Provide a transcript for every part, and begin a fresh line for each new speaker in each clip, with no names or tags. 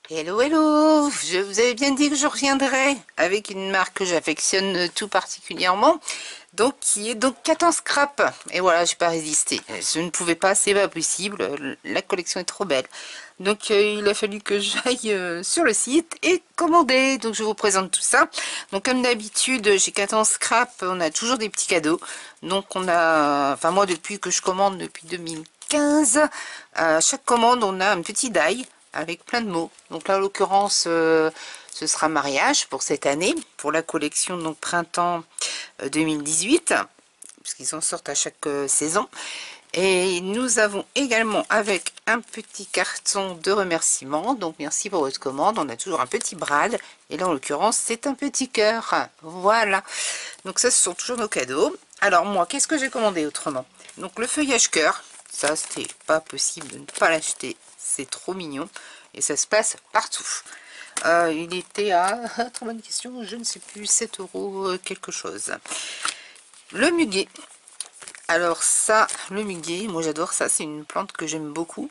Hello, hello! Je vous avais bien dit que je reviendrai avec une marque que j'affectionne tout particulièrement, donc qui est donc Catan Scrap. Et voilà, j'ai pas résisté. Je ne pouvais pas, c'est pas possible. La collection est trop belle. Donc il a fallu que j'aille sur le site et commander. Donc je vous présente tout ça. Donc comme d'habitude, chez Catan Scrap, on a toujours des petits cadeaux. Donc on a, enfin moi depuis que je commande depuis 2015, à chaque commande on a un petit die avec plein de mots. Donc là, en l'occurrence, ce sera mariage pour cette année, pour la collection donc printemps 2018, puisqu'ils en sortent à chaque saison. Et nous avons également avec un petit carton de remerciements. Donc merci pour votre commande. On a toujours un petit brad. Et là, en l'occurrence, c'est un petit cœur. Voilà. Donc ça, ce sont toujours nos cadeaux. Alors moi, qu'est-ce que j'ai commandé autrement? Donc le feuillage cœur. Ça, c'était pas possible de ne pas l'acheter. C'est trop mignon. Et ça se passe partout. Il était à, trop bonne question, je ne sais plus, 7 euros quelque chose. Le muguet. Alors ça, le muguet, moi j'adore ça. C'est une plante que j'aime beaucoup.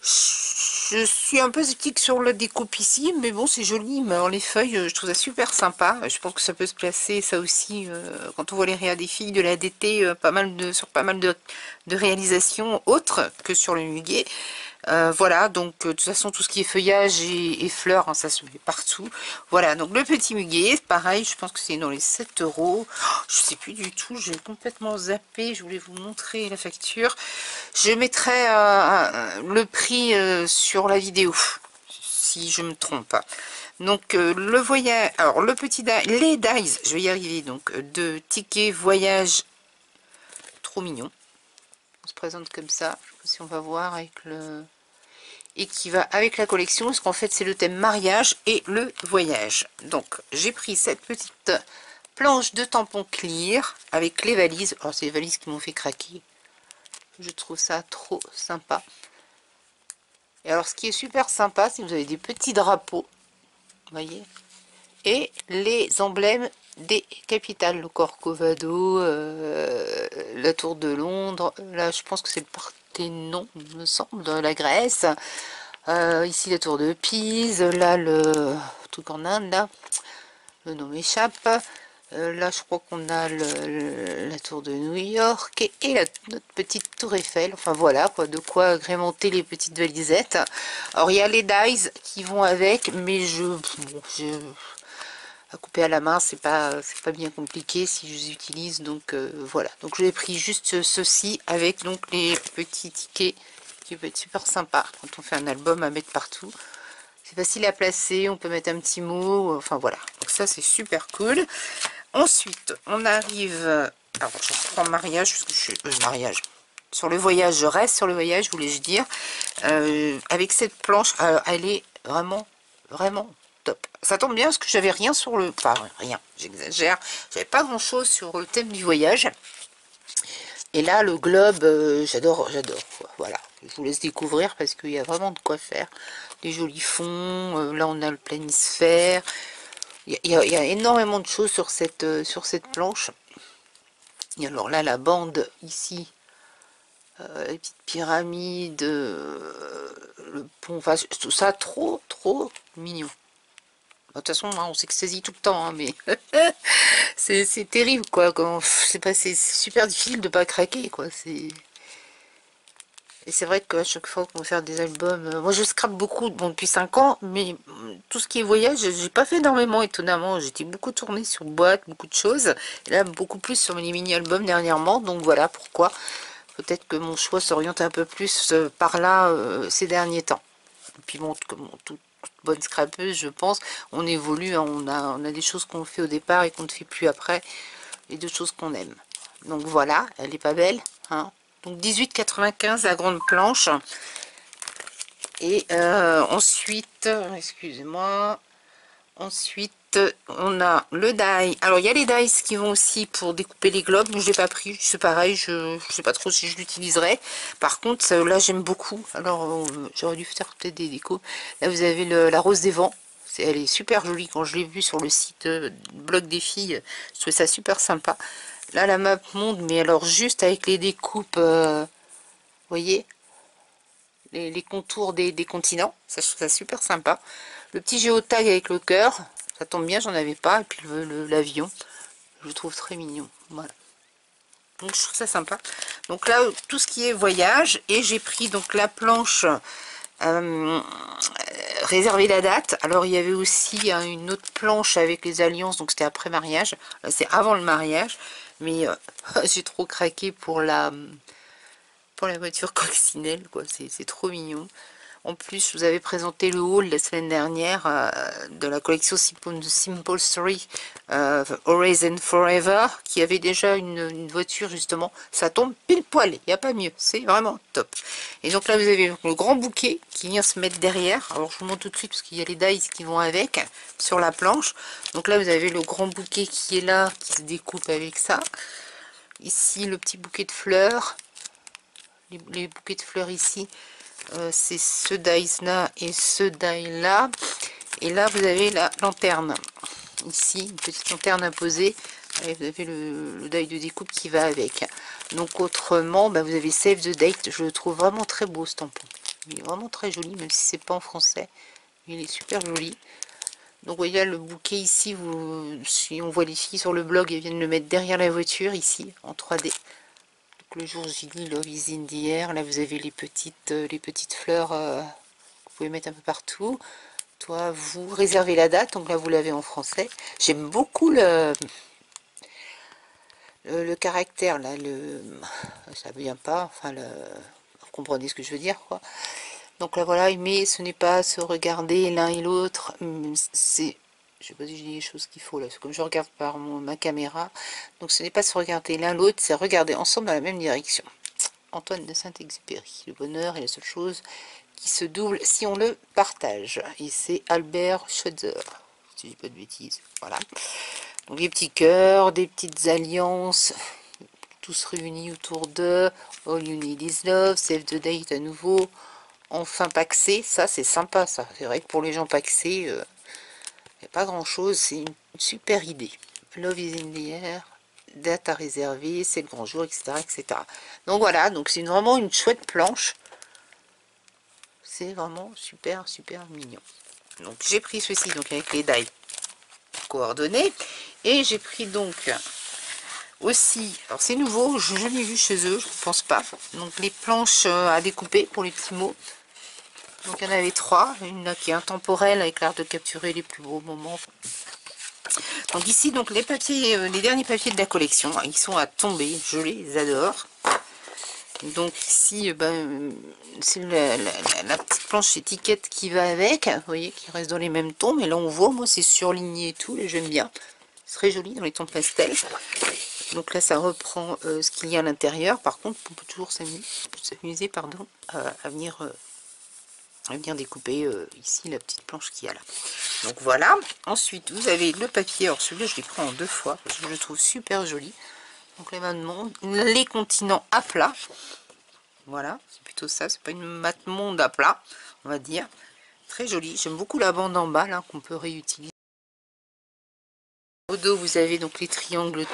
Je suis un peu sceptique sur la découpe ici, mais bon, c'est joli. Mais alors, les feuilles, je trouve ça super sympa. Je pense que ça peut se placer, ça aussi, quand on voit les réas des filles de la DT, sur pas mal de réalisations autres que sur le muguet. Voilà, donc de toute façon, tout ce qui est feuillage et fleurs, hein, ça se met partout. Voilà, donc le petit muguet, pareil, je pense que c'est dans les 7 euros. Oh, je sais plus du tout, j'ai complètement zappé. Je voulais vous montrer la facture. Je mettrai le prix sur la vidéo, si je me trompe pas. Donc le voyage, alors le petit les dies, je vais y arriver, donc de tickets voyage, trop mignon. On se présente comme ça, je sais pas si on va voir avec le... Et qui va avec la collection, parce qu'en fait c'est le thème mariage et le voyage. Donc j'ai pris cette petite planche de tampons clear avec les valises. Alors c'est les valises qui m'ont fait craquer. Je trouve ça trop sympa. Et alors ce qui est super sympa, c'est que vous avez des petits drapeaux, vous voyez, et les emblèmes des capitales, le Corcovado, la Tour de Londres, là je pense que c'est le Parthénon, il me semble, de la Grèce, ici la Tour de Pise, là le truc en Inde, là, le nom m'échappe. Là, je crois qu'on a la tour de New York et notre petite tour Eiffel. Enfin, voilà, quoi, de quoi agrémenter les petites valisettes. Alors, il y a les dies qui vont avec, mais à couper à la main, c'est pas bien compliqué si je les utilise. Donc, voilà. Donc, j'ai pris juste ceci avec donc les petits tickets qui peut être super sympa quand on fait un album à mettre partout. C'est facile à placer, on peut mettre un petit mot, enfin voilà. Donc ça, c'est super cool. Ensuite, on arrive... Alors, je reprends mariage, parce que je suis... mariage. Sur le voyage, je reste sur le voyage, voulais-je dire. Avec cette planche, elle est vraiment, vraiment top. Ça tombe bien, parce que j'avais rien sur le... Enfin, rien, j'exagère. J'avais pas grand-chose sur le thème du voyage. Et là, le globe, j'adore, quoi. Voilà, je vous laisse découvrir, parce qu'il y a vraiment de quoi faire. Des jolis fonds, là, on a le planisphère. Il y a énormément de choses sur cette planche. Et alors là, la bande ici, les petites pyramides, le pont, enfin, tout ça, trop, trop mignon. De toute façon, hein, on s'extasie tout le temps, hein, mais c'est terrible, quoi. C'est super difficile de pas craquer, quoi. Et c'est vrai qu'à chaque fois qu'on va faire des albums, moi je scrape beaucoup, bon, depuis 5 ans, mais tout ce qui est voyage, j'ai pas fait énormément, étonnamment. J'étais beaucoup tournée sur boîte, beaucoup de choses. Et là, beaucoup plus sur mes mini-albums dernièrement, donc voilà pourquoi. Peut-être que mon choix s'oriente un peu plus par là ces derniers temps. Et puis bon, comme toute bonne scrapeuse, je pense, on évolue, hein, on a des choses qu'on fait au départ et qu'on ne fait plus après, et d'autres choses qu'on aime. Donc voilà, elle est pas belle, hein. Donc 18,95 la grande planche. Et ensuite, excusez-moi, ensuite on a le die. Alors il y a les dies qui vont aussi pour découper les globes, mais je l'ai pas pris, c'est pareil, je sais pas trop si je l'utiliserai. Par contre là j'aime beaucoup, alors j'aurais dû faire peut-être des décos. Là vous avez la rose des vents, elle est super jolie. Quand je l'ai vue sur le site blog des filles, je trouvais ça super sympa. Là la map monde, mais alors juste avec les découpes, vous voyez, les contours des continents. Ça, je trouve ça super sympa. Le petit géotag avec le cœur, ça tombe bien, j'en avais pas. Et puis l'avion, je le trouve très mignon. Voilà. Donc je trouve ça sympa. Donc là, tout ce qui est voyage. Et j'ai pris donc la planche réserver la date. Alors il y avait aussi une autre planche avec les alliances, donc c'était après mariage. C'est avant le mariage. Mais j'ai trop craqué pour la voiture coccinelle, quoi. C'est trop mignon. En plus, je vous avais présenté le haul la semaine dernière de la collection Simple Story Always and Forever, qui avait déjà une voiture, justement. Ça tombe pile poil, il n'y a pas mieux. C'est vraiment top. Et donc là, vous avez le grand bouquet qui vient se mettre derrière. Alors, je vous montre tout de suite parce qu'il y a les dies qui vont avec sur la planche. Donc là, vous avez le grand bouquet qui est là, qui se découpe avec ça. Ici, le petit bouquet de fleurs. Les bouquets de fleurs ici, c'est ce dies là et ce die là. Et là vous avez la lanterne ici, une petite lanterne à poser, et vous avez le die de découpe qui va avec. Donc autrement, bah, vous avez save the date. Je le trouve vraiment très beau ce tampon, il est vraiment très joli, même si c'est pas en français, il est super joli. Donc voyez le bouquet ici, si on voit les filles sur le blog, elles viennent le mettre derrière la voiture ici en 3D. Le jour J, Love is in the air. Là vous avez les petites fleurs que vous pouvez mettre un peu partout. Toi, vous réservez la date, donc là vous l'avez en français. J'aime beaucoup le caractère là, ça vient pas, enfin vous comprenez ce que je veux dire, quoi. Donc là voilà, mais ce n'est pas se regarder l'un et l'autre, c'est, je sais pas si je dis les choses qu'il faut là, c'est comme je regarde par ma caméra, donc ce n'est pas se regarder l'un l'autre, c'est regarder ensemble dans la même direction. Antoine de Saint-Exupéry, le bonheur est la seule chose qui se double si on le partage. Et c'est Albert Schweitzer, si je dis pas de bêtises. Voilà. Donc des petits cœurs, des petites alliances, tous réunis autour de All You Need Is Love, Save the Date à nouveau, enfin paxé, ça c'est sympa ça. C'est vrai que pour les gens paxés, il n'y a pas grand chose, c'est une super idée. Love is in the air, date à réserver, c'est le grand jour, etc. etc. Donc voilà, donc c'est vraiment une chouette planche. C'est vraiment super super mignon. Donc j'ai pris ceci donc avec les dies coordonnées. Et j'ai pris donc aussi, alors c'est nouveau, je n'ai jamais vu chez eux, je ne pense pas. Donc les planches à découper pour les petits mots. Donc il y en avait 3. Une là qui est intemporelle avec l'art de capturer les plus beaux moments. Donc ici, donc les papiers, les derniers papiers de la collection, ils sont à tomber, je les adore. Donc ici, c'est la petite planche étiquette qui va avec, vous voyez, qui reste dans les mêmes tons, mais là on voit, moi c'est surligné et tout, et j'aime bien. C'est très joli dans les tons pastel. Donc là ça reprend ce qu'il y a à l'intérieur. Par contre, on peut toujours s'amuser à venir découper ici la petite planche qu'il y a là. Donc voilà. Ensuite vous avez le papier, alors celui-là je l'ai pris en 2 fois parce que je le trouve super joli. Donc les mains de monde, les continents à plat. Voilà, c'est plutôt ça, c'est pas une mate monde à plat, on va dire. Très joli, j'aime beaucoup la bande en bas là qu'on peut réutiliser. Au dos vous avez donc les triangles.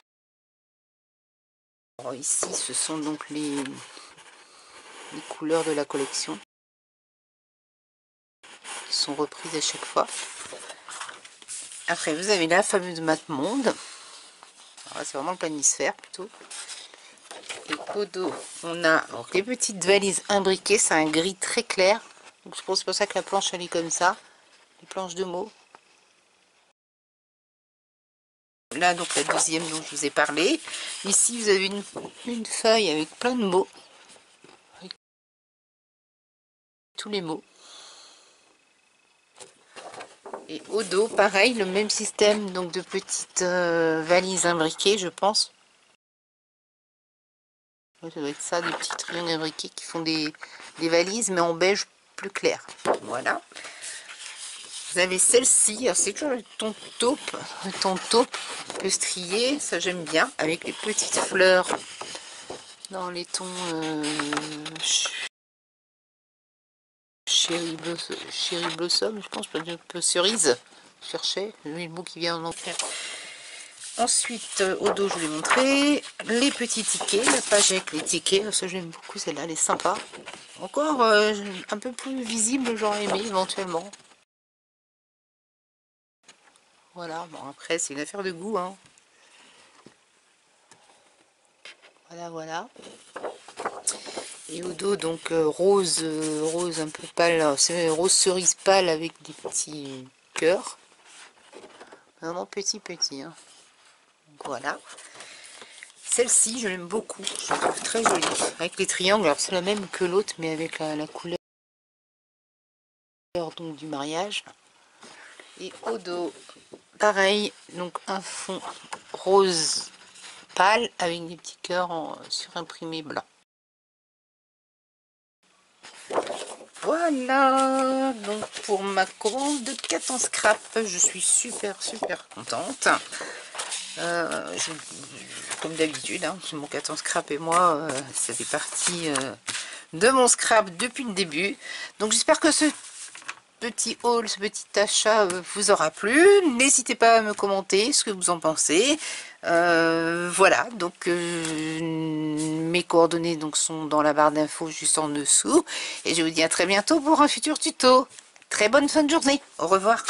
Alors, ici ce sont donc les couleurs de la collection qui sont reprises à chaque fois. Après vous avez la fameuse mate monde. C'est vraiment le planisphère plutôt. Et au dos, on a donc les petites valises imbriquées, c'est un gris très clair. Donc je pense que c'est pour ça que la planche elle est comme ça. Les planches de mots. Là donc la deuxième dont je vous ai parlé. Ici vous avez une feuille avec plein de mots. Avec tous les mots. Et au dos, pareil, le même système donc de petites valises imbriquées, je pense. Ça doit être ça, des petits triangles imbriqués qui font des valises, mais en beige plus clair. Voilà. Vous avez celle-ci, c'est toujours le ton taupe. Le ton taupe peut strier, ça j'aime bien, avec les petites fleurs dans les tons cherry blossom, je pense, un peu cerise. Je cherchais, le mot qui vient en anglais. Ensuite, au dos, je vous ai montré les petits tickets, la page avec les tickets. Ça, j'aime beaucoup celle-là, elle est sympa. Encore un peu plus visible, j'aurais aimé éventuellement. Voilà, bon après, c'est une affaire de goût, hein. Voilà, voilà. Et au dos, donc rose, rose un peu pâle, c'est rose cerise pâle avec des petits cœurs. Vraiment petit, petit, hein. Donc voilà. Celle-ci, je l'aime beaucoup, je la trouve très jolie. Avec les triangles, alors c'est la même que l'autre, mais avec la couleur donc, du mariage. Et au dos, pareil, donc un fond rose pâle avec des petits cœurs surimprimés blancs. Voilà, donc pour ma commande de 4 en scrap, je suis super contente. Comme d'habitude, hein, mon 4 en scrap et moi, ça fait partie de mon scrap depuis le début. Donc j'espère que ce petit haul, ce petit achat vous aura plu. N'hésitez pas à me commenter ce que vous en pensez. Voilà, donc mes coordonnées donc, sont dans la barre d'infos juste en dessous. Et je vous dis à très bientôt pour un futur tuto. Très bonne fin de journée. Au revoir.